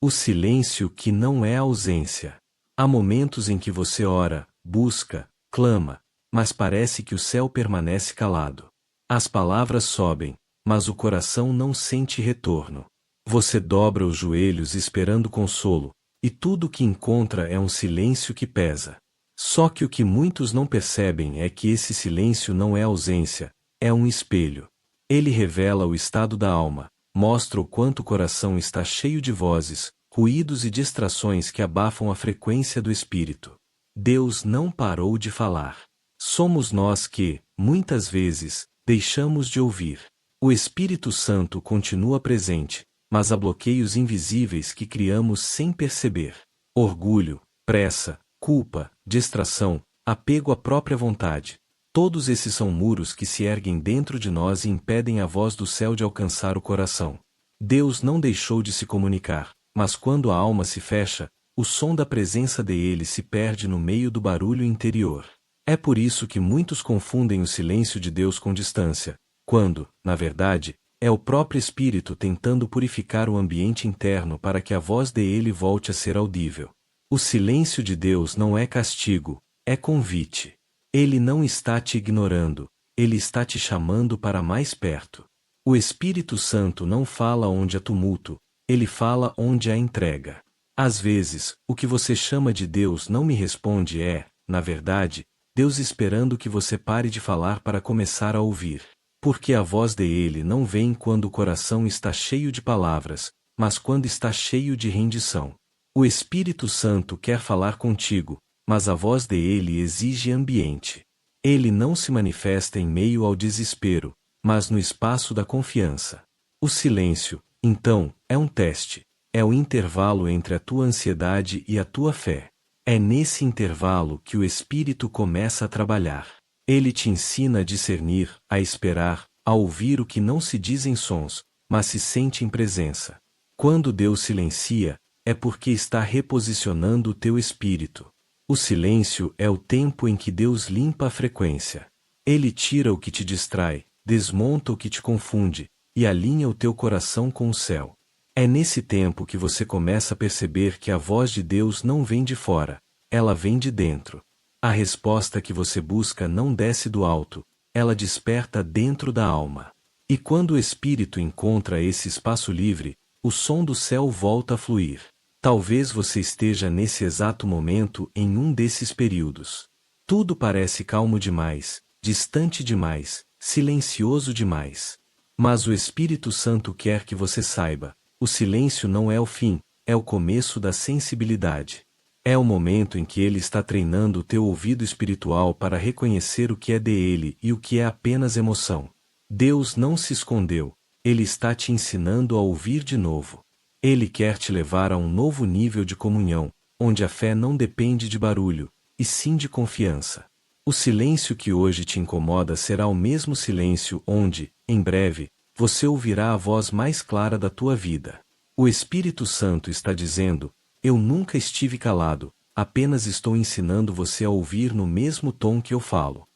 O silêncio que não é ausência. Há momentos em que você ora, busca, clama, mas parece que o céu permanece calado. As palavras sobem, mas o coração não sente retorno. Você dobra os joelhos esperando consolo, e tudo o que encontra é um silêncio que pesa. Só que o que muitos não percebem é que esse silêncio não é ausência, é um espelho. Ele revela o estado da alma, mostra o quanto o coração está cheio de vozes, ruídos e distrações que abafam a frequência do espírito. Deus não parou de falar. Somos nós que, muitas vezes, deixamos de ouvir. O Espírito Santo continua presente, mas há bloqueios invisíveis que criamos sem perceber. Orgulho, pressa, culpa, distração, apego à própria vontade. Todos esses são muros que se erguem dentro de nós e impedem a voz do céu de alcançar o coração. Deus não deixou de se comunicar, mas quando a alma se fecha, o som da presença dele se perde no meio do barulho interior. É por isso que muitos confundem o silêncio de Deus com distância, quando, na verdade, é o próprio Espírito tentando purificar o ambiente interno para que a voz dele volte a ser audível. O silêncio de Deus não é castigo, é convite. Ele não está te ignorando, ele está te chamando para mais perto. O Espírito Santo não fala onde há tumulto, ele fala onde há entrega. Às vezes, o que você chama de Deus não me responde é, na verdade, Deus esperando que você pare de falar para começar a ouvir. Porque a voz dele não vem quando o coração está cheio de palavras, mas quando está cheio de rendição. O Espírito Santo quer falar contigo, mas a voz dele exige ambiente. Ele não se manifesta em meio ao desespero, mas no espaço da confiança. O silêncio, então, é um teste. É o intervalo entre a tua ansiedade e a tua fé. É nesse intervalo que o Espírito começa a trabalhar. Ele te ensina a discernir, a esperar, a ouvir o que não se diz em sons, mas se sente em presença. Quando Deus silencia, é porque está reposicionando o teu espírito. O silêncio é o tempo em que Deus limpa a frequência. Ele tira o que te distrai, desmonta o que te confunde, e alinha o teu coração com o céu. É nesse tempo que você começa a perceber que a voz de Deus não vem de fora, ela vem de dentro. A resposta que você busca não desce do alto, ela desperta dentro da alma. E quando o Espírito encontra esse espaço livre, o som do céu volta a fluir. Talvez você esteja nesse exato momento em um desses períodos. Tudo parece calmo demais, distante demais, silencioso demais. Mas o Espírito Santo quer que você saiba, o silêncio não é o fim, é o começo da sensibilidade. É o momento em que ele está treinando o teu ouvido espiritual para reconhecer o que é dele e o que é apenas emoção. Deus não se escondeu, ele está te ensinando a ouvir de novo. Ele quer te levar a um novo nível de comunhão, onde a fé não depende de barulho, e sim de confiança. O silêncio que hoje te incomoda será o mesmo silêncio onde, em breve, você ouvirá a voz mais clara da tua vida. O Espírito Santo está dizendo: eu nunca estive calado, apenas estou ensinando você a ouvir no mesmo tom que eu falo.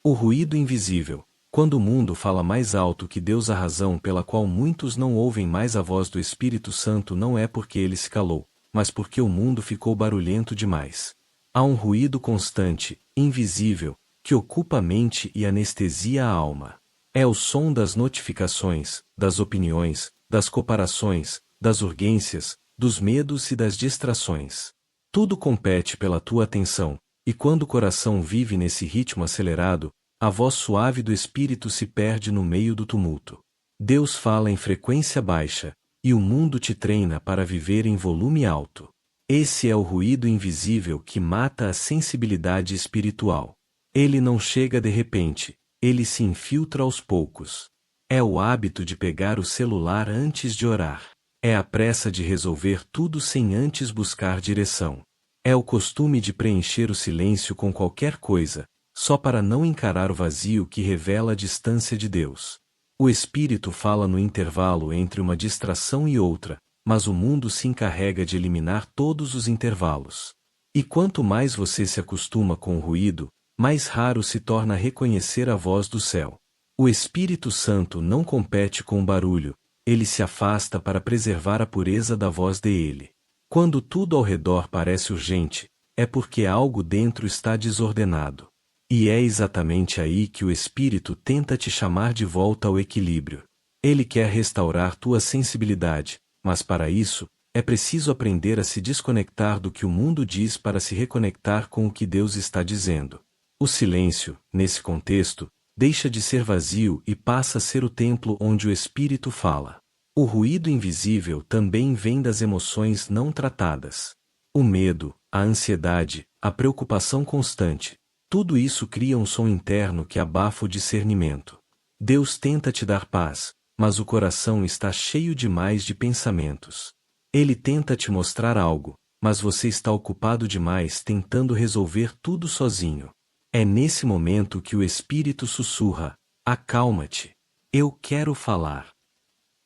O ruído invisível. Quando o mundo fala mais alto que Deus, a razão pela qual muitos não ouvem mais a voz do Espírito Santo não é porque ele se calou, mas porque o mundo ficou barulhento demais. Há um ruído constante, invisível, que ocupa a mente e anestesia a alma. É o som das notificações, das opiniões, das comparações, das urgências, dos medos e das distrações. Tudo compete pela tua atenção, e quando o coração vive nesse ritmo acelerado, a voz suave do Espírito se perde no meio do tumulto. Deus fala em frequência baixa, e o mundo te treina para viver em volume alto. Esse é o ruído invisível que mata a sensibilidade espiritual. Ele não chega de repente, ele se infiltra aos poucos. É o hábito de pegar o celular antes de orar. É a pressa de resolver tudo sem antes buscar direção. É o costume de preencher o silêncio com qualquer coisa, só para não encarar o vazio que revela a distância de Deus. O Espírito fala no intervalo entre uma distração e outra, mas o mundo se encarrega de eliminar todos os intervalos. E quanto mais você se acostuma com o ruído, mais raro se torna reconhecer a voz do céu. O Espírito Santo não compete com o barulho, ele se afasta para preservar a pureza da voz dele. Quando tudo ao redor parece urgente, é porque algo dentro está desordenado. E é exatamente aí que o Espírito tenta te chamar de volta ao equilíbrio. Ele quer restaurar tua sensibilidade, mas para isso, é preciso aprender a se desconectar do que o mundo diz para se reconectar com o que Deus está dizendo. O silêncio, nesse contexto, deixa de ser vazio e passa a ser o templo onde o Espírito fala. O ruído invisível também vem das emoções não tratadas. O medo, a ansiedade, a preocupação constante. Tudo isso cria um som interno que abafa o discernimento. Deus tenta te dar paz, mas o coração está cheio demais de pensamentos. Ele tenta te mostrar algo, mas você está ocupado demais tentando resolver tudo sozinho. É nesse momento que o Espírito sussurra: acalma-te. Eu quero falar.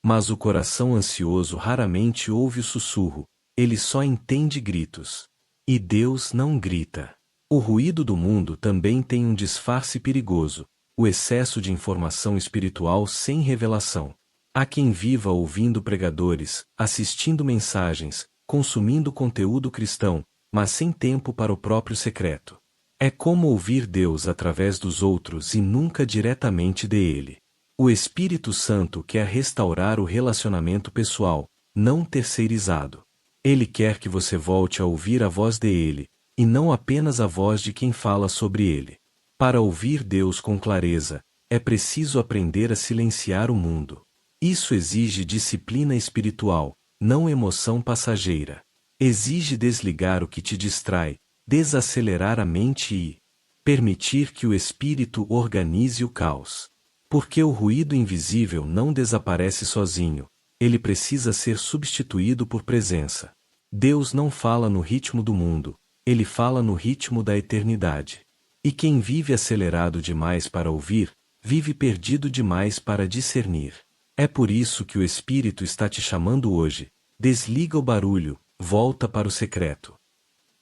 Mas o coração ansioso raramente ouve o sussurro, ele só entende gritos. E Deus não grita. O ruído do mundo também tem um disfarce perigoso, o excesso de informação espiritual sem revelação. Há quem viva ouvindo pregadores, assistindo mensagens, consumindo conteúdo cristão, mas sem tempo para o próprio secreto. É como ouvir Deus através dos outros e nunca diretamente dele. O Espírito Santo quer restaurar o relacionamento pessoal, não terceirizado. Ele quer que você volte a ouvir a voz dele, e não apenas a voz de quem fala sobre ele. Para ouvir Deus com clareza, é preciso aprender a silenciar o mundo. Isso exige disciplina espiritual, não emoção passageira. Exige desligar o que te distrai, desacelerar a mente e permitir que o Espírito organize o caos. Porque o ruído invisível não desaparece sozinho, ele precisa ser substituído por presença. Deus não fala no ritmo do mundo, ele fala no ritmo da eternidade. E quem vive acelerado demais para ouvir, vive perdido demais para discernir. É por isso que o Espírito está te chamando hoje: desliga o barulho, volta para o secreto.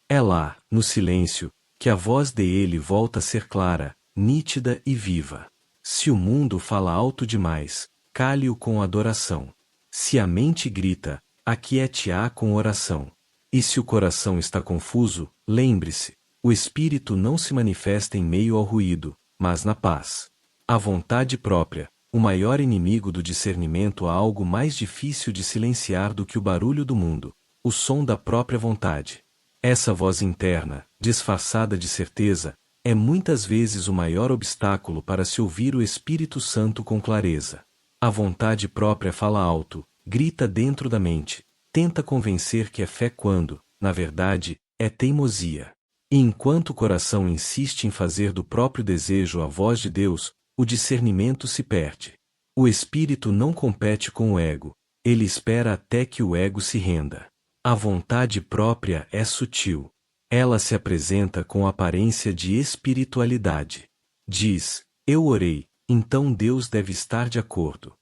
É lá, no silêncio, que a voz dele volta a ser clara, nítida e viva. Se o mundo fala alto demais, cale-o com adoração. Se a mente grita, aquiete-a com oração. E se o coração está confuso, lembre-se, o Espírito não se manifesta em meio ao ruído, mas na paz. A vontade própria, o maior inimigo do discernimento, há algo mais difícil de silenciar do que o barulho do mundo, o som da própria vontade. Essa voz interna, disfarçada de certeza, é muitas vezes o maior obstáculo para se ouvir o Espírito Santo com clareza. A vontade própria fala alto, grita dentro da mente, tenta convencer que é fé quando, na verdade, é teimosia. E enquanto o coração insiste em fazer do próprio desejo a voz de Deus, o discernimento se perde. O Espírito não compete com o ego, ele espera até que o ego se renda. A vontade própria é sutil. Ela se apresenta com aparência de espiritualidade. Diz: eu orei, então Deus deve estar de acordo.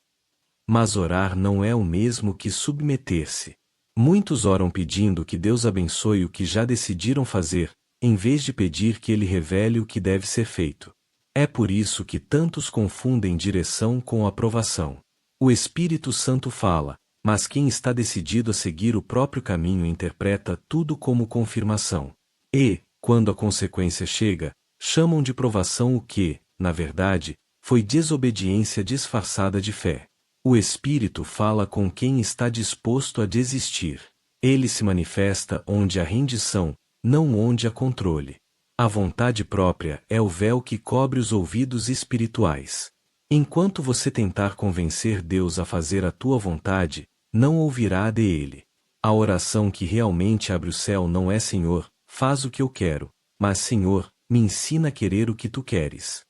Mas orar não é o mesmo que submeter-se. Muitos oram pedindo que Deus abençoe o que já decidiram fazer, em vez de pedir que Ele revele o que deve ser feito. É por isso que tantos confundem direção com aprovação. O Espírito Santo fala, mas quem está decidido a seguir o próprio caminho interpreta tudo como confirmação. E, quando a consequência chega, chamam de provação o que, na verdade, foi desobediência disfarçada de fé. O Espírito fala com quem está disposto a desistir. Ele se manifesta onde há rendição, não onde há controle. A vontade própria é o véu que cobre os ouvidos espirituais. Enquanto você tentar convencer Deus a fazer a tua vontade, não ouvirá dele. A oração que realmente abre o céu não é: Senhor, faz o que eu quero, mas Senhor, me ensina a querer o que tu queres.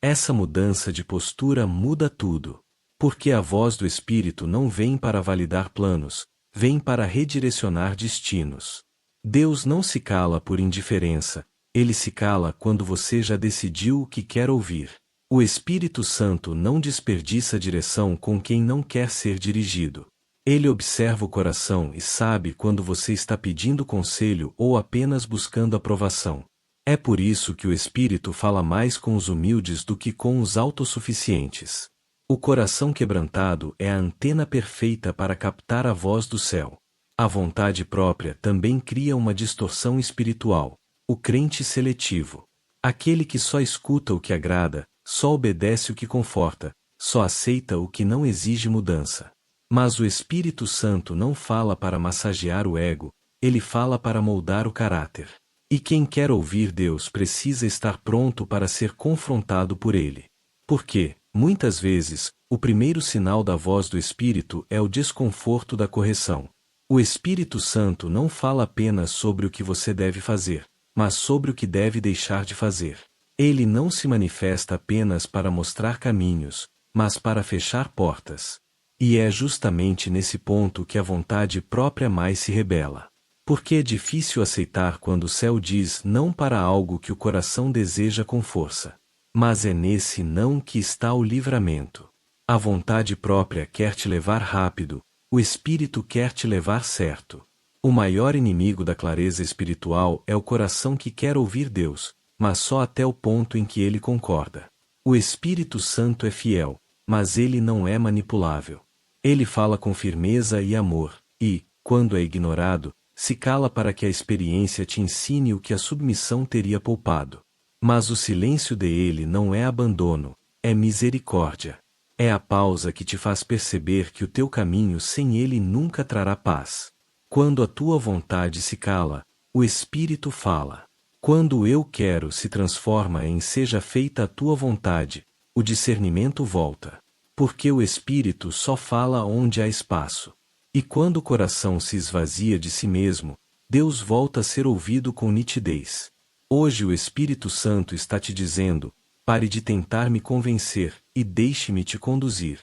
Essa mudança de postura muda tudo. Porque a voz do Espírito não vem para validar planos, vem para redirecionar destinos. Deus não se cala por indiferença, ele se cala quando você já decidiu o que quer ouvir. O Espírito Santo não desperdiça direção com quem não quer ser dirigido. Ele observa o coração e sabe quando você está pedindo conselho ou apenas buscando aprovação. É por isso que o Espírito fala mais com os humildes do que com os autossuficientes. O coração quebrantado é a antena perfeita para captar a voz do céu. A vontade própria também cria uma distorção espiritual. O crente seletivo. Aquele que só escuta o que agrada, só obedece o que conforta, só aceita o que não exige mudança. Mas o Espírito Santo não fala para massagear o ego, ele fala para moldar o caráter. E quem quer ouvir Deus precisa estar pronto para ser confrontado por ele. Porque, muitas vezes, o primeiro sinal da voz do Espírito é o desconforto da correção. O Espírito Santo não fala apenas sobre o que você deve fazer, mas sobre o que deve deixar de fazer. Ele não se manifesta apenas para mostrar caminhos, mas para fechar portas. E é justamente nesse ponto que a vontade própria mais se rebela. Porque é difícil aceitar quando o céu diz não para algo que o coração deseja com força. Mas é nesse não que está o livramento. A vontade própria quer te levar rápido, o Espírito quer te levar certo. O maior inimigo da clareza espiritual é o coração que quer ouvir Deus, mas só até o ponto em que ele concorda. O Espírito Santo é fiel, mas ele não é manipulável. Ele fala com firmeza e amor, e, quando é ignorado, se cala para que a experiência te ensine o que a submissão teria poupado. Mas o silêncio dele não é abandono, é misericórdia. É a pausa que te faz perceber que o teu caminho sem ele nunca trará paz. Quando a tua vontade se cala, o Espírito fala. Quando o eu quero se transforma em seja feita a tua vontade, o discernimento volta. Porque o Espírito só fala onde há espaço. E quando o coração se esvazia de si mesmo, Deus volta a ser ouvido com nitidez. Hoje o Espírito Santo está te dizendo, pare de tentar me convencer, e deixe-me te conduzir.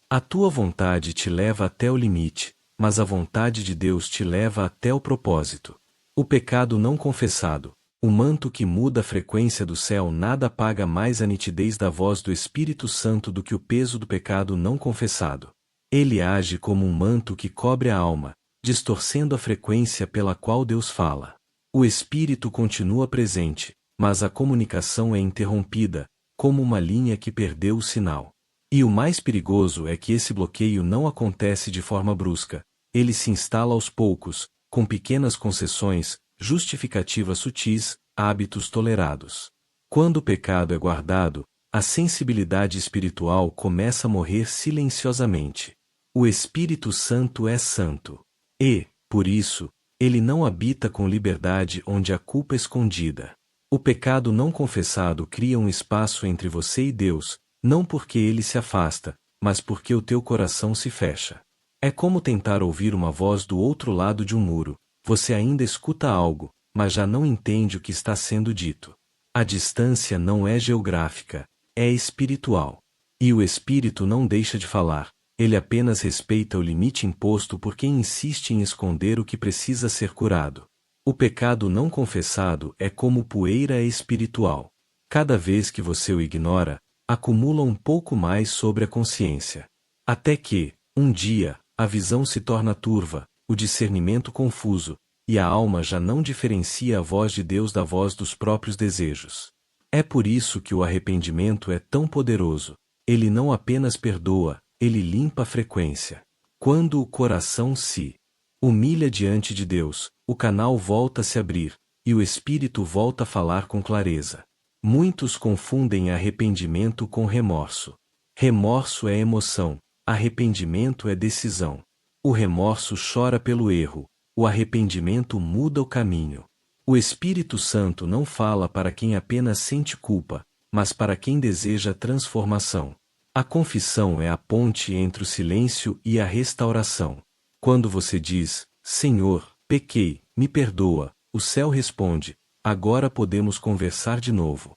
A tua vontade te leva até o limite, mas a vontade de Deus te leva até o propósito. O pecado não confessado, o manto que muda a frequência do céu nada apaga mais a nitidez da voz do Espírito Santo do que o peso do pecado não confessado. Ele age como um manto que cobre a alma, distorcendo a frequência pela qual Deus fala. O Espírito continua presente, mas a comunicação é interrompida, como uma linha que perdeu o sinal. E o mais perigoso é que esse bloqueio não acontece de forma brusca, ele se instala aos poucos, com pequenas concessões, justificativas sutis, hábitos tolerados. Quando o pecado é guardado, a sensibilidade espiritual começa a morrer silenciosamente. O Espírito Santo é santo. E, por isso, ele não habita com liberdade onde a culpa é escondida. O pecado não confessado cria um espaço entre você e Deus, não porque ele se afasta, mas porque o teu coração se fecha. É como tentar ouvir uma voz do outro lado de um muro. Você ainda escuta algo, mas já não entende o que está sendo dito. A distância não é geográfica, é espiritual. E o Espírito não deixa de falar, ele apenas respeita o limite imposto por quem insiste em esconder o que precisa ser curado. O pecado não confessado é como poeira espiritual. Cada vez que você o ignora, acumula um pouco mais sobre a consciência. Até que, um dia, a visão se torna turva, o discernimento confuso, e a alma já não diferencia a voz de Deus da voz dos próprios desejos. É por isso que o arrependimento é tão poderoso. Ele não apenas perdoa, ele limpa a frequência. Quando o coração se humilha diante de Deus, o canal volta a se abrir, e o Espírito volta a falar com clareza. Muitos confundem arrependimento com remorso. Remorso é emoção, arrependimento é decisão. O remorso chora pelo erro, o arrependimento muda o caminho. O Espírito Santo não fala para quem apenas sente culpa, mas para quem deseja transformação. A confissão é a ponte entre o silêncio e a restauração. Quando você diz, Senhor, pequei, me perdoa, o céu responde, agora podemos conversar de novo.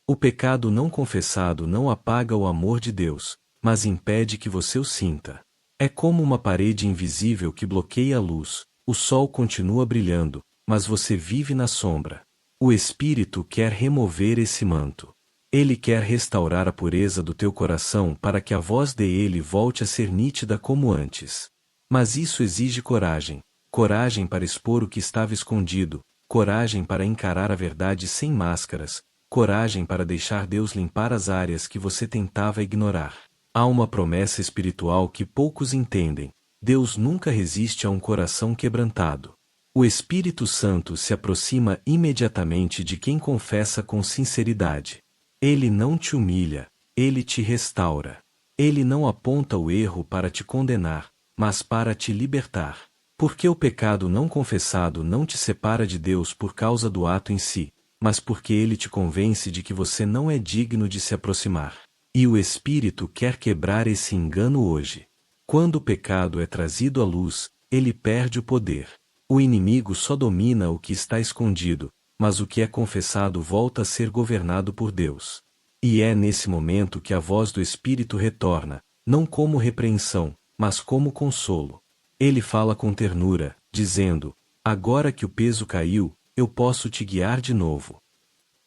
O pecado não confessado não apaga o amor de Deus, mas impede que você o sinta. É como uma parede invisível que bloqueia a luz, o sol continua brilhando, mas você vive na sombra. O Espírito quer remover esse manto. Ele quer restaurar a pureza do teu coração para que a voz dele volte a ser nítida como antes. Mas isso exige coragem. Coragem para expor o que estava escondido, coragem para encarar a verdade sem máscaras, coragem para deixar Deus limpar as áreas que você tentava ignorar. Há uma promessa espiritual que poucos entendem: Deus nunca resiste a um coração quebrantado. O Espírito Santo se aproxima imediatamente de quem confessa com sinceridade. Ele não te humilha, ele te restaura. Ele não aponta o erro para te condenar, mas para te libertar. Porque o pecado não confessado não te separa de Deus por causa do ato em si, mas porque ele te convence de que você não é digno de se aproximar. E o Espírito quer quebrar esse engano hoje. Quando o pecado é trazido à luz, ele perde o poder. O inimigo só domina o que está escondido, mas o que é confessado volta a ser governado por Deus. E é nesse momento que a voz do Espírito retorna, não como repreensão, mas como consolo. Ele fala com ternura, dizendo: agora que o peso caiu, eu posso te guiar de novo.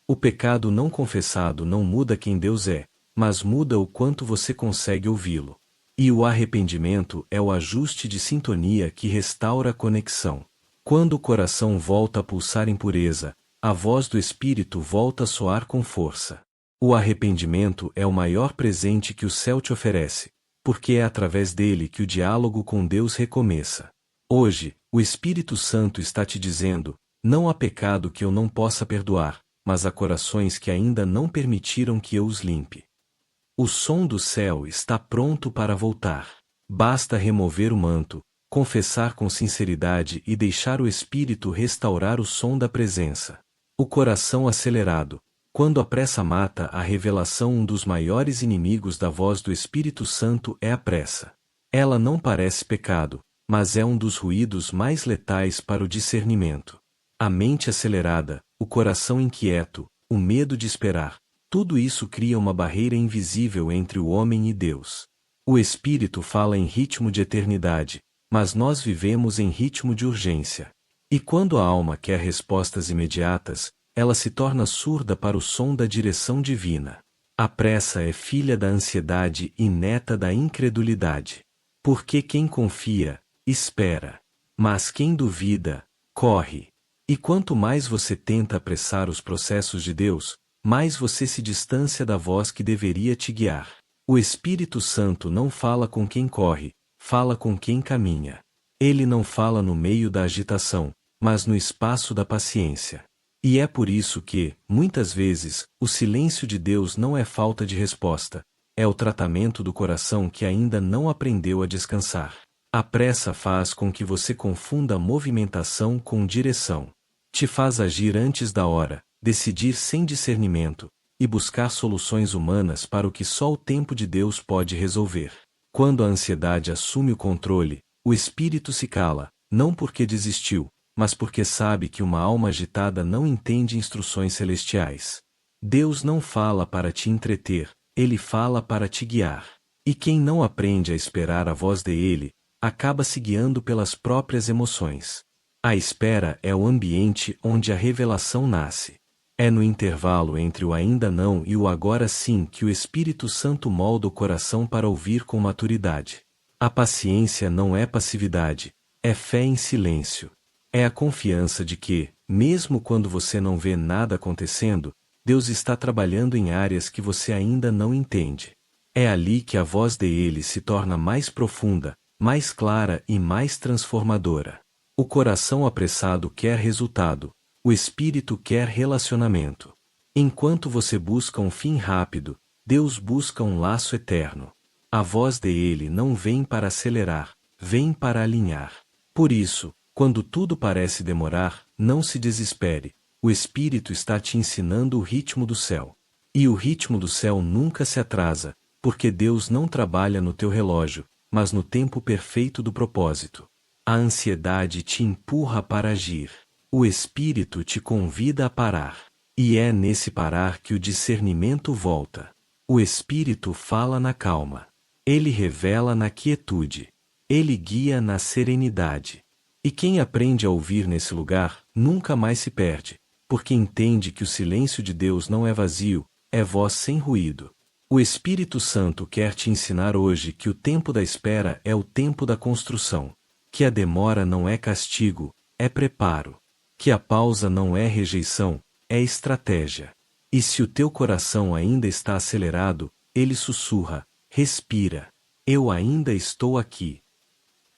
O pecado não confessado não muda quem Deus é, mas muda o quanto você consegue ouvi-lo. E o arrependimento é o ajuste de sintonia que restaura a conexão. Quando o coração volta a pulsar em pureza, a voz do Espírito volta a soar com força. O arrependimento é o maior presente que o céu te oferece, porque é através dele que o diálogo com Deus recomeça. Hoje, o Espírito Santo está te dizendo: não há pecado que eu não possa perdoar, mas há corações que ainda não permitiram que eu os limpe. O som do céu está pronto para voltar. Basta remover o manto, confessar com sinceridade e deixar o Espírito restaurar o som da presença. O coração acelerado, quando a pressa mata a revelação, um dos maiores inimigos da voz do Espírito Santo é a pressa. Ela não parece pecado, mas é um dos ruídos mais letais para o discernimento. A mente acelerada, o coração inquieto, o medo de esperar, tudo isso cria uma barreira invisível entre o homem e Deus. O Espírito fala em ritmo de eternidade, mas nós vivemos em ritmo de urgência. E quando a alma quer respostas imediatas, ela se torna surda para o som da direção divina. A pressa é filha da ansiedade e neta da incredulidade. Porque quem confia, espera. Mas quem duvida, corre. E quanto mais você tenta apressar os processos de Deus, mais você se distancia da voz que deveria te guiar. O Espírito Santo não fala com quem corre, fala com quem caminha. Ele não fala no meio da agitação, mas no espaço da paciência. E é por isso que, muitas vezes, o silêncio de Deus não é falta de resposta, é o tratamento do coração que ainda não aprendeu a descansar. A pressa faz com que você confunda movimentação com direção. Te faz agir antes da hora, decidir sem discernimento, e buscar soluções humanas para o que só o tempo de Deus pode resolver. Quando a ansiedade assume o controle, o espírito se cala, não porque desistiu, mas porque sabe que uma alma agitada não entende instruções celestiais. Deus não fala para te entreter, ele fala para te guiar. E quem não aprende a esperar a voz dele, acaba se guiando pelas próprias emoções. A espera é o ambiente onde a revelação nasce. É no intervalo entre o ainda não e o agora sim que o Espírito Santo molda o coração para ouvir com maturidade. A paciência não é passividade, é fé em silêncio. É a confiança de que, mesmo quando você não vê nada acontecendo, Deus está trabalhando em áreas que você ainda não entende. É ali que a voz dele se torna mais profunda, mais clara e mais transformadora. O coração apressado quer resultado, o espírito quer relacionamento. Enquanto você busca um fim rápido, Deus busca um laço eterno. A voz dele não vem para acelerar, vem para alinhar. Por isso, quando tudo parece demorar, não se desespere, o Espírito está te ensinando o ritmo do céu. E o ritmo do céu nunca se atrasa, porque Deus não trabalha no teu relógio, mas no tempo perfeito do propósito. A ansiedade te empurra para agir. O Espírito te convida a parar. E é nesse parar que o discernimento volta. O Espírito fala na calma. Ele revela na quietude. Ele guia na serenidade. E quem aprende a ouvir nesse lugar, nunca mais se perde, porque entende que o silêncio de Deus não é vazio, é voz sem ruído. O Espírito Santo quer te ensinar hoje que o tempo da espera é o tempo da construção, que a demora não é castigo, é preparo, que a pausa não é rejeição, é estratégia. E se o teu coração ainda está acelerado, ele sussurra: respira. Eu ainda estou aqui.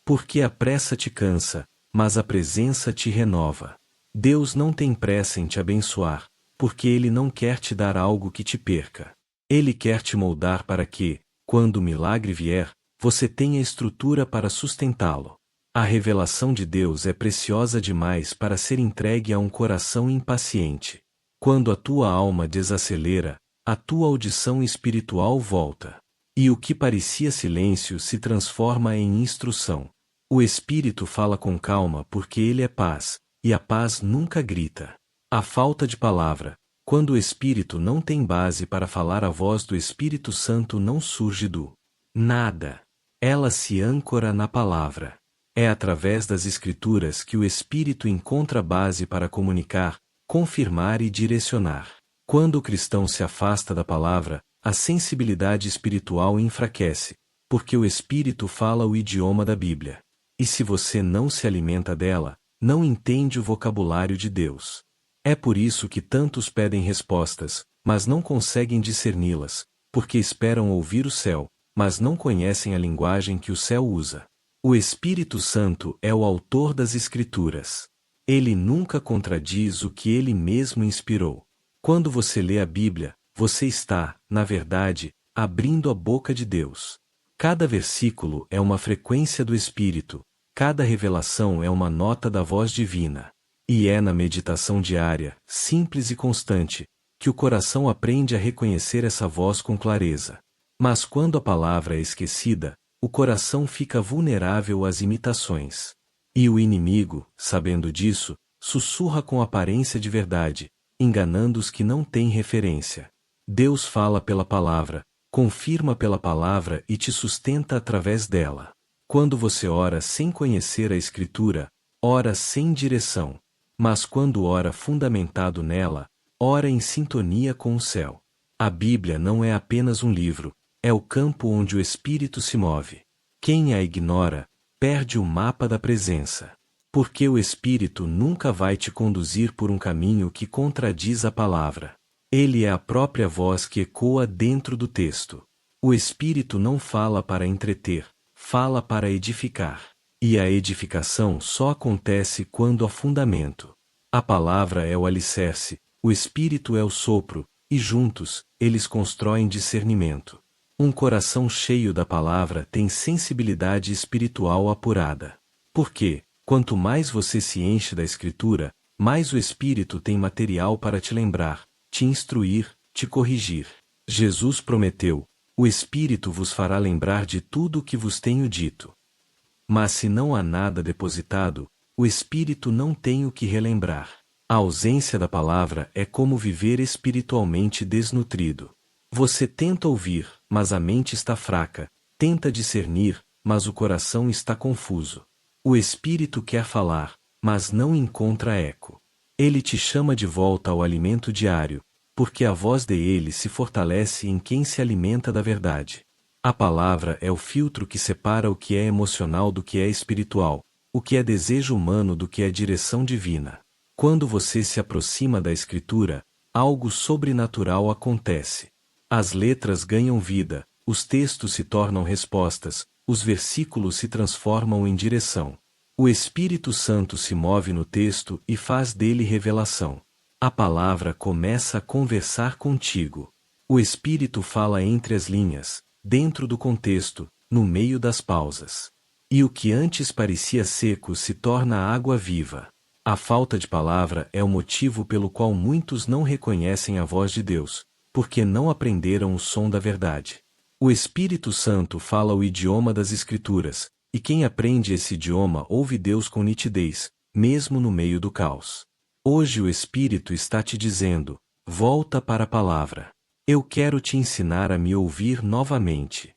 Porque a pressa te cansa, mas a presença te renova. Deus não tem pressa em te abençoar, porque Ele não quer te dar algo que te perca. Ele quer te moldar para que, quando o milagre vier, você tenha estrutura para sustentá-lo. A revelação de Deus é preciosa demais para ser entregue a um coração impaciente. Quando a tua alma desacelera, a tua audição espiritual volta. E o que parecia silêncio se transforma em instrução. O Espírito fala com calma porque ele é paz, e a paz nunca grita. A falta de palavra, quando o Espírito não tem base para falar, a voz do Espírito Santo não surge do nada. Ela se âncora na palavra. É através das Escrituras que o Espírito encontra base para comunicar, confirmar e direcionar. Quando o cristão se afasta da palavra, a sensibilidade espiritual enfraquece, porque o Espírito fala o idioma da Bíblia. E se você não se alimenta dela, não entende o vocabulário de Deus. É por isso que tantos pedem respostas, mas não conseguem discerni-las, porque esperam ouvir o céu, mas não conhecem a linguagem que o céu usa. O Espírito Santo é o autor das Escrituras. Ele nunca contradiz o que ele mesmo inspirou. Quando você lê a Bíblia, você está, na verdade, abrindo a boca de Deus. Cada versículo é uma frequência do Espírito, cada revelação é uma nota da voz divina. E é na meditação diária, simples e constante, que o coração aprende a reconhecer essa voz com clareza. Mas quando a palavra é esquecida, o coração fica vulnerável às imitações. E o inimigo, sabendo disso, sussurra com aparência de verdade, enganando os que não têm referência. Deus fala pela palavra, confirma pela palavra e te sustenta através dela. Quando você ora sem conhecer a Escritura, ora sem direção. Mas quando ora fundamentado nela, ora em sintonia com o céu. A Bíblia não é apenas um livro, é o campo onde o Espírito se move. Quem a ignora, perde o mapa da presença. Porque o Espírito nunca vai te conduzir por um caminho que contradiz a palavra. Ele é a própria voz que ecoa dentro do texto. O Espírito não fala para entreter, fala para edificar. E a edificação só acontece quando há fundamento. A palavra é o alicerce, o Espírito é o sopro, e juntos, eles constroem discernimento. Um coração cheio da palavra tem sensibilidade espiritual apurada. Porque, quanto mais você se enche da Escritura, mais o Espírito tem material para te lembrar, te instruir, te corrigir. Jesus prometeu: o Espírito vos fará lembrar de tudo o que vos tenho dito. Mas se não há nada depositado, o Espírito não tem o que relembrar. A ausência da palavra é como viver espiritualmente desnutrido. Você tenta ouvir, mas a mente está fraca, tenta discernir, mas o coração está confuso. O Espírito quer falar, mas não encontra eco. Ele te chama de volta ao alimento diário, porque a voz dele se fortalece em quem se alimenta da verdade. A palavra é o filtro que separa o que é emocional do que é espiritual, o que é desejo humano do que é direção divina. Quando você se aproxima da Escritura, algo sobrenatural acontece. As letras ganham vida, os textos se tornam respostas, os versículos se transformam em direção. O Espírito Santo se move no texto e faz dele revelação. A palavra começa a conversar contigo. O Espírito fala entre as linhas, dentro do contexto, no meio das pausas. E o que antes parecia seco se torna água viva. A falta de palavra é o motivo pelo qual muitos não reconhecem a voz de Deus, porque não aprenderam o som da verdade. O Espírito Santo fala o idioma das Escrituras, e quem aprende esse idioma ouve Deus com nitidez, mesmo no meio do caos. Hoje o Espírito está te dizendo: volta para a palavra. Eu quero te ensinar a me ouvir novamente.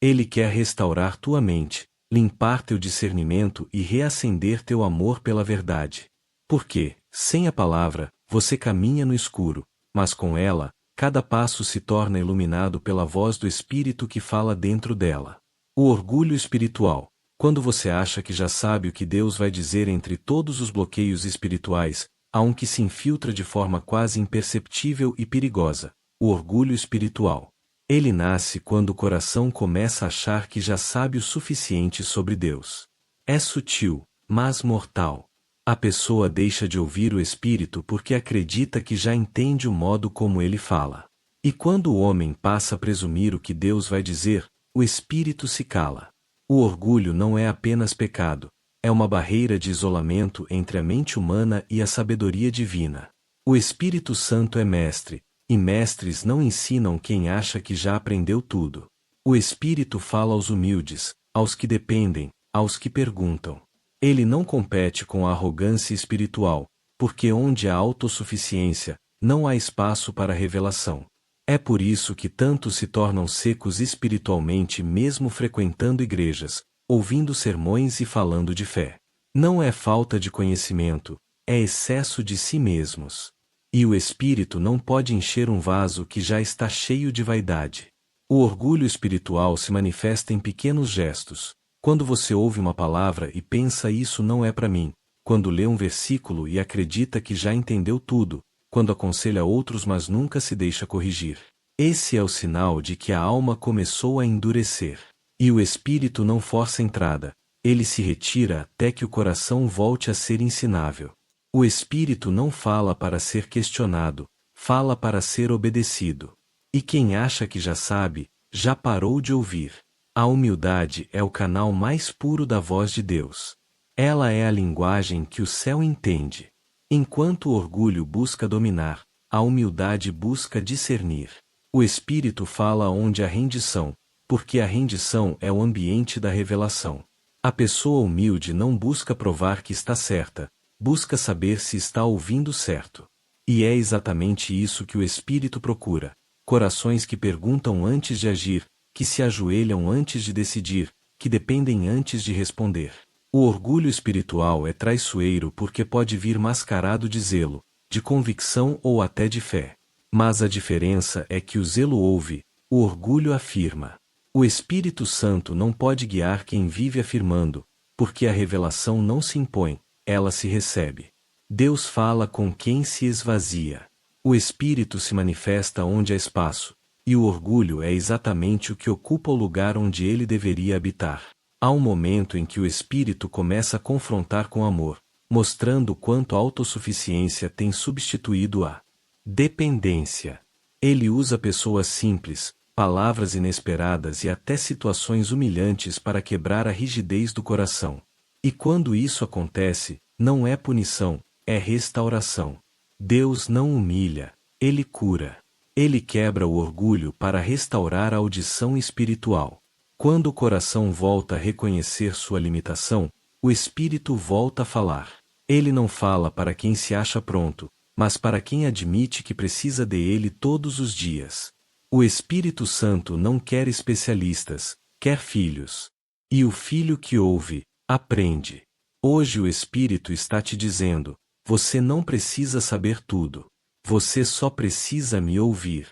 Ele quer restaurar tua mente, limpar teu discernimento e reacender teu amor pela verdade. Porque, sem a palavra, você caminha no escuro, mas com ela, cada passo se torna iluminado pela voz do Espírito que fala dentro dela. O orgulho espiritual. Quando você acha que já sabe o que Deus vai dizer entre todos os bloqueios espirituais, há um que se infiltra de forma quase imperceptível e perigosa: o orgulho espiritual. Ele nasce quando o coração começa a achar que já sabe o suficiente sobre Deus. É sutil, mas mortal. A pessoa deixa de ouvir o Espírito porque acredita que já entende o modo como ele fala. E quando o homem passa a presumir o que Deus vai dizer, o Espírito se cala. O orgulho não é apenas pecado, é uma barreira de isolamento entre a mente humana e a sabedoria divina. O Espírito Santo é mestre, e mestres não ensinam quem acha que já aprendeu tudo. O Espírito fala aos humildes, aos que dependem, aos que perguntam. Ele não compete com a arrogância espiritual, porque onde há autossuficiência, não há espaço para revelação. É por isso que tantos se tornam secos espiritualmente mesmo frequentando igrejas, ouvindo sermões e falando de fé. Não é falta de conhecimento, é excesso de si mesmos. E o espírito não pode encher um vaso que já está cheio de vaidade. O orgulho espiritual se manifesta em pequenos gestos. Quando você ouve uma palavra e pensa isso não é para mim, quando lê um versículo e acredita que já entendeu tudo, quando aconselha outros mas nunca se deixa corrigir. Esse é o sinal de que a alma começou a endurecer. E o espírito não força a entrada, ele se retira até que o coração volte a ser ensinável. O Espírito não fala para ser questionado, fala para ser obedecido. E quem acha que já sabe, já parou de ouvir. A humildade é o canal mais puro da voz de Deus. Ela é a linguagem que o céu entende. Enquanto o orgulho busca dominar, a humildade busca discernir. O Espírito fala onde há rendição, porque a rendição é o ambiente da revelação. A pessoa humilde não busca provar que está certa, busca saber se está ouvindo certo. E é exatamente isso que o Espírito procura: corações que perguntam antes de agir, que se ajoelham antes de decidir, que dependem antes de responder. O orgulho espiritual é traiçoeiro porque pode vir mascarado de zelo, de convicção ou até de fé. Mas a diferença é que o zelo ouve, o orgulho afirma. O Espírito Santo não pode guiar quem vive afirmando, porque a revelação não se impõe, ela se recebe. Deus fala com quem se esvazia. O Espírito se manifesta onde há espaço, e o orgulho é exatamente o que ocupa o lugar onde ele deveria habitar. Há um momento em que o Espírito começa a confrontar com amor, mostrando quanto a autossuficiência tem substituído a dependência. Ele usa pessoas simples, palavras inesperadas e até situações humilhantes para quebrar a rigidez do coração. E quando isso acontece, não é punição, é restauração. Deus não humilha, ele cura. Ele quebra o orgulho para restaurar a audição espiritual. Quando o coração volta a reconhecer sua limitação, o espírito volta a falar. Ele não fala para quem se acha pronto, mas para quem admite que precisa dele todos os dias. O Espírito Santo não quer especialistas, quer filhos. E o filho que ouve, aprende. Hoje o Espírito está te dizendo: você não precisa saber tudo. Você só precisa me ouvir.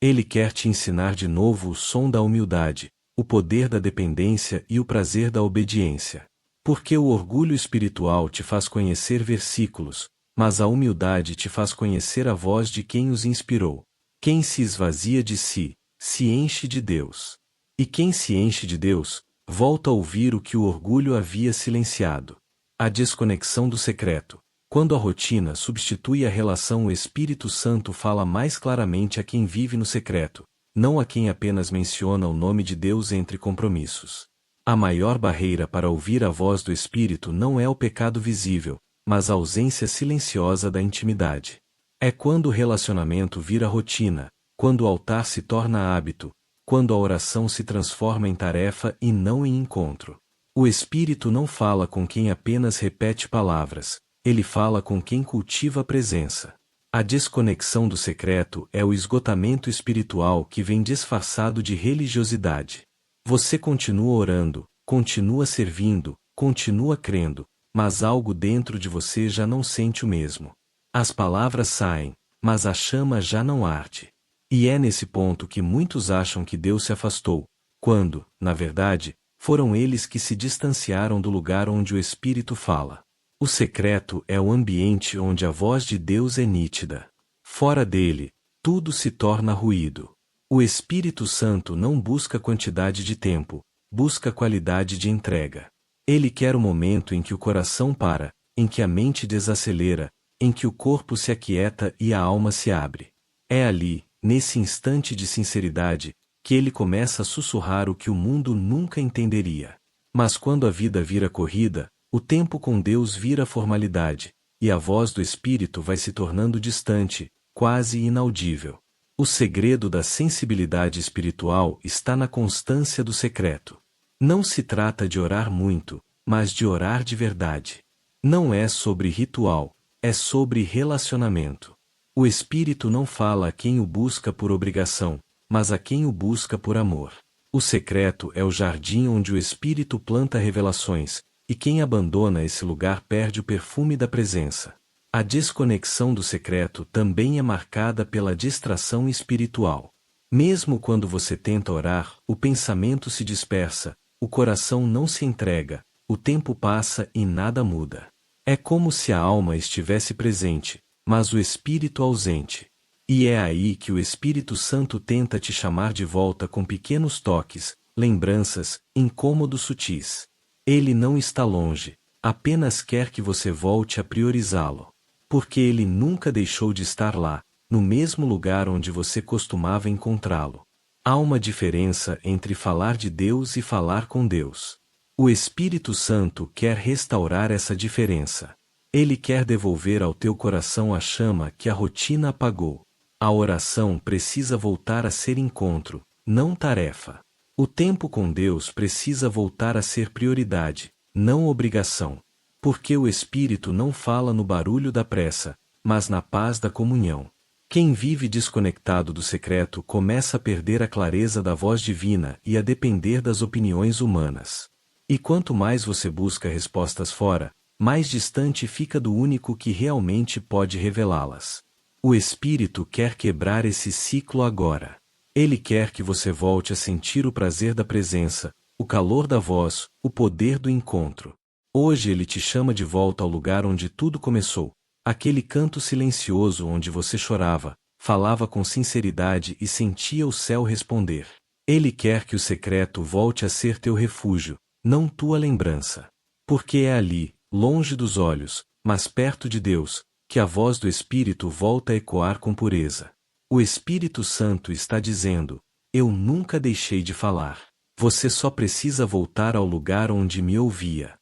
Ele quer te ensinar de novo o som da humildade, o poder da dependência e o prazer da obediência. Porque o orgulho espiritual te faz conhecer versículos, mas a humildade te faz conhecer a voz de quem os inspirou. Quem se esvazia de si, se enche de Deus. E quem se enche de Deus, volta a ouvir o que o orgulho havia silenciado. A desconexão do secreto. Quando a rotina substitui a relação, o Espírito Santo fala mais claramente a quem vive no secreto, não a quem apenas menciona o nome de Deus entre compromissos. A maior barreira para ouvir a voz do Espírito não é o pecado visível, mas a ausência silenciosa da intimidade. É quando o relacionamento vira rotina, quando o altar se torna hábito, quando a oração se transforma em tarefa e não em encontro. O Espírito não fala com quem apenas repete palavras, ele fala com quem cultiva a presença. A desconexão do secreto é o esgotamento espiritual que vem disfarçado de religiosidade. Você continua orando, continua servindo, continua crendo, mas algo dentro de você já não sente o mesmo. As palavras saem, mas a chama já não arde. E é nesse ponto que muitos acham que Deus se afastou, quando, na verdade, foram eles que se distanciaram do lugar onde o Espírito fala. O secreto é o ambiente onde a voz de Deus é nítida. Fora dele, tudo se torna ruído. O Espírito Santo não busca quantidade de tempo, busca qualidade de entrega. Ele quer o momento em que o coração para, em que a mente desacelera, em que o corpo se aquieta e a alma se abre. É ali, nesse instante de sinceridade, que ele começa a sussurrar o que o mundo nunca entenderia. Mas quando a vida vira corrida, o tempo com Deus vira formalidade, e a voz do Espírito vai se tornando distante, quase inaudível. O segredo da sensibilidade espiritual está na constância do secreto. Não se trata de orar muito, mas de orar de verdade. Não é sobre ritual, é sobre relacionamento. O Espírito não fala a quem o busca por obrigação, mas a quem o busca por amor. O secreto é o jardim onde o Espírito planta revelações, e quem abandona esse lugar perde o perfume da presença. A desconexão do secreto também é marcada pela distração espiritual. Mesmo quando você tenta orar, o pensamento se dispersa, o coração não se entrega, o tempo passa e nada muda. É como se a alma estivesse presente, mas o espírito ausente. E é aí que o Espírito Santo tenta te chamar de volta com pequenos toques, lembranças, incômodos sutis. Ele não está longe, apenas quer que você volte a priorizá-lo. Porque ele nunca deixou de estar lá, no mesmo lugar onde você costumava encontrá-lo. Há uma diferença entre falar de Deus e falar com Deus. O Espírito Santo quer restaurar essa diferença. Ele quer devolver ao teu coração a chama que a rotina apagou. A oração precisa voltar a ser encontro, não tarefa. O tempo com Deus precisa voltar a ser prioridade, não obrigação. Porque o Espírito não fala no barulho da pressa, mas na paz da comunhão. Quem vive desconectado do secreto começa a perder a clareza da voz divina e a depender das opiniões humanas. E quanto mais você busca respostas fora, mais distante fica do único que realmente pode revelá-las. O Espírito quer quebrar esse ciclo agora. Ele quer que você volte a sentir o prazer da presença, o calor da voz, o poder do encontro. Hoje ele te chama de volta ao lugar onde tudo começou, aquele canto silencioso onde você chorava, falava com sinceridade e sentia o céu responder. Ele quer que o secreto volte a ser teu refúgio, não tua lembrança. Porque é ali, longe dos olhos, mas perto de Deus, que a voz do Espírito volta a ecoar com pureza. O Espírito Santo está dizendo: eu nunca deixei de falar. Você só precisa voltar ao lugar onde me ouvia.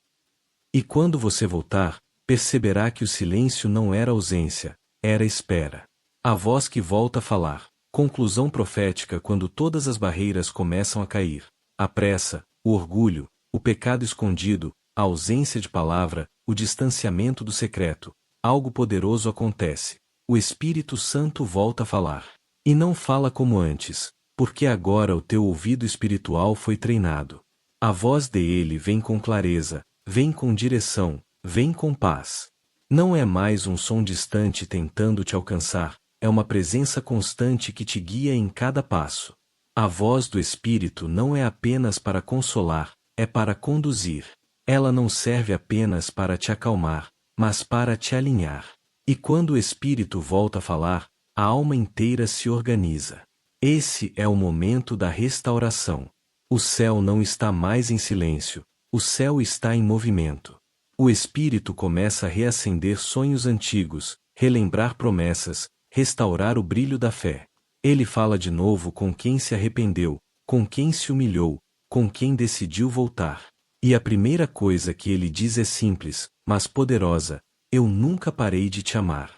E quando você voltar, perceberá que o silêncio não era ausência, era espera. A voz que volta a falar. Conclusão profética quando todas as barreiras começam a cair. A pressa, o orgulho, o pecado escondido, a ausência de palavra, o distanciamento do secreto. Algo poderoso acontece. O Espírito Santo volta a falar. E não fala como antes, porque agora o teu ouvido espiritual foi treinado. A voz dele vem com clareza, vem com direção, vem com paz. Não é mais um som distante tentando te alcançar, é uma presença constante que te guia em cada passo. A voz do Espírito não é apenas para consolar, é para conduzir. Ela não serve apenas para te acalmar, mas para te alinhar. E quando o Espírito volta a falar, a alma inteira se organiza. Esse é o momento da restauração. O céu não está mais em silêncio, o céu está em movimento. O Espírito começa a reacender sonhos antigos, relembrar promessas, restaurar o brilho da fé. Ele fala de novo com quem se arrependeu, com quem se humilhou, com quem decidiu voltar. E a primeira coisa que ele diz é simples, mas poderosa: eu nunca parei de te amar.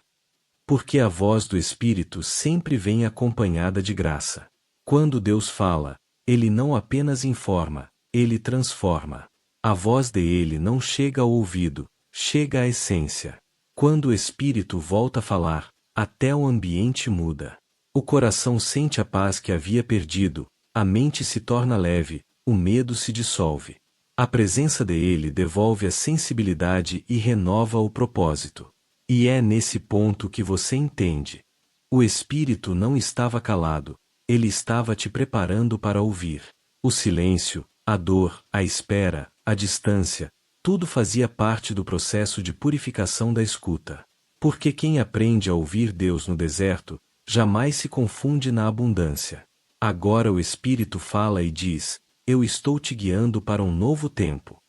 Porque a voz do Espírito sempre vem acompanhada de graça. Quando Deus fala, ele não apenas informa, ele transforma. A voz dele não chega ao ouvido, chega à essência. Quando o Espírito volta a falar, até o ambiente muda. O coração sente a paz que havia perdido, a mente se torna leve, o medo se dissolve. A presença dele devolve a sensibilidade e renova o propósito. E é nesse ponto que você entende. O Espírito não estava calado, ele estava te preparando para ouvir. O silêncio, a dor, a espera, a distância, tudo fazia parte do processo de purificação da escuta. Porque quem aprende a ouvir Deus no deserto, jamais se confunde na abundância. Agora o Espírito fala e diz: eu estou te guiando para um novo tempo.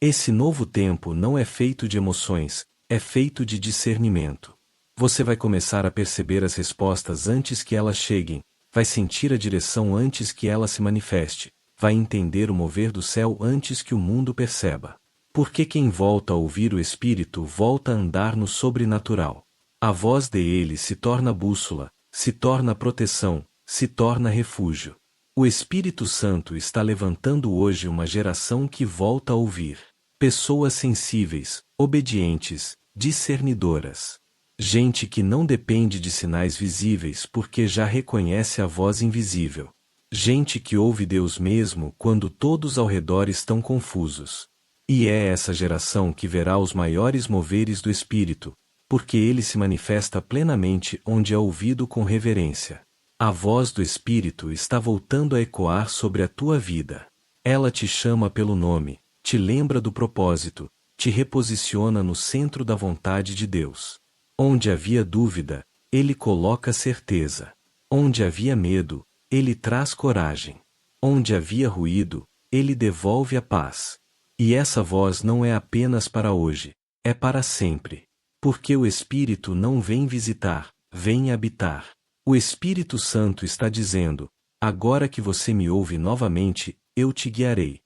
Esse novo tempo não é feito de emoções, é feito de discernimento. Você vai começar a perceber as respostas antes que elas cheguem, vai sentir a direção antes que ela se manifeste, vai entender o mover do céu antes que o mundo perceba. Porque quem volta a ouvir o Espírito volta a andar no sobrenatural. A voz dele se torna bússola, se torna proteção, se torna refúgio. O Espírito Santo está levantando hoje uma geração que volta a ouvir. Pessoas sensíveis, obedientes, discernidoras. Gente que não depende de sinais visíveis porque já reconhece a voz invisível. Gente que ouve Deus mesmo quando todos ao redor estão confusos. E é essa geração que verá os maiores moveres do Espírito, porque ele se manifesta plenamente onde é ouvido com reverência. A voz do Espírito está voltando a ecoar sobre a tua vida. Ela te chama pelo nome, te lembra do propósito, te reposiciona no centro da vontade de Deus. Onde havia dúvida, ele coloca certeza. Onde havia medo, ele traz coragem. Onde havia ruído, ele devolve a paz. E essa voz não é apenas para hoje, é para sempre. Porque o Espírito não vem visitar, vem habitar. O Espírito Santo está dizendo: agora que você me ouve novamente, eu te guiarei.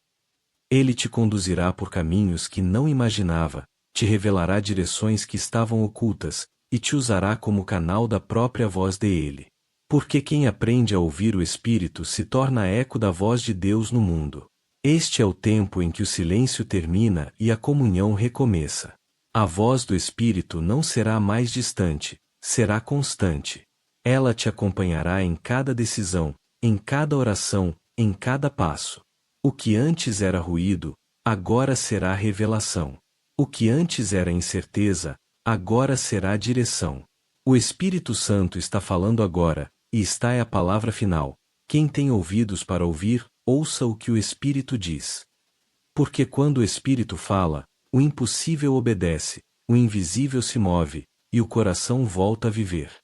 Ele te conduzirá por caminhos que não imaginava, te revelará direções que estavam ocultas, e te usará como canal da própria voz dele. Porque quem aprende a ouvir o Espírito se torna eco da voz de Deus no mundo. Este é o tempo em que o silêncio termina e a comunhão recomeça. A voz do Espírito não será mais distante, será constante. Ela te acompanhará em cada decisão, em cada oração, em cada passo. O que antes era ruído, agora será revelação. O que antes era incerteza, agora será direção. O Espírito Santo está falando agora, e esta é a palavra final. Quem tem ouvidos para ouvir, ouça o que o Espírito diz. Porque quando o Espírito fala, o impossível obedece, o invisível se move, e o coração volta a viver.